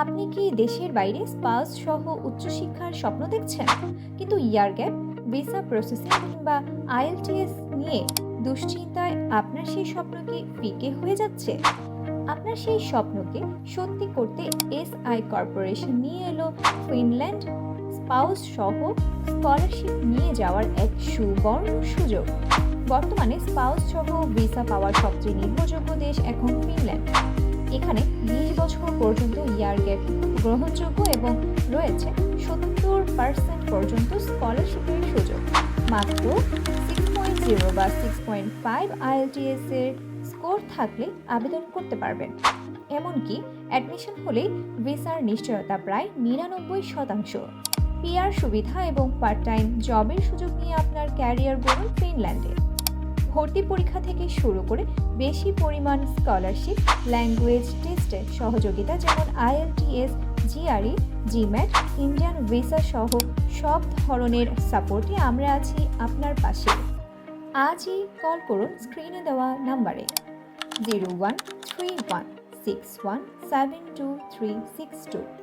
আপনি কি দেশের বাইরে স্পাউস সহ উচ্চশিক্ষার স্বপ্ন দেখছেন, কিন্তু ইয়ার গ্যাপ, ভিসা প্রসেসিং কিংবা আইএলটিএস নিয়ে দুশ্চিন্তায় আপনার সেই স্বপ্ন কি ফিকে হয়ে যাচ্ছে? আপনার সেই স্বপ্নকে সত্যি করতে এসআই কর্পোরেশন নিয়ে এলো ফিনল্যান্ড স্পাউস সহ স্কলারশিপ নিয়ে যাওয়ার এক সুবর্ণ সুযোগ। বর্তমানে স্পাউস সহ ভিসা পাওয়ার সবচেয়ে নির্ভরযোগ্য দেশ এখন ফিনল্যান্ড। এখানে 20 বছর পর্যন্ত ইয়ার গ্যাপ গ্রহণযোগ্য এবং রয়েছে 70% পর্যন্ত স্কলারশিপের সুযোগ। মাত্র 6.0 বা 6.5 আইএলটিএস এর স্কোর থাকলে আবেদন করতে পারবেন। এমনকি অ্যাডমিশন হলেই ভিসার নিশ্চয়তা প্রায় 99%। পিআর সুবিধা এবং পার্ট টাইম জবের সুযোগ নিয়ে আপনার ক্যারিয়ার গড়ুন ফিনল্যান্ডে। ভর্তি পরীক্ষা থেকে শুরু করে বেশি পরিমাণ স্কলারশিপ, ল্যাঙ্গুয়েজ টেস্টের সহযোগিতা যেমন IELTS, GRE, GMAT, Indian visa সহ সব ধরনের সাপোর্টে আমরা আছি আপনার পাশে। আজই কল করুন স্ক্রিনে দেওয়া নাম্বারে 013161722362।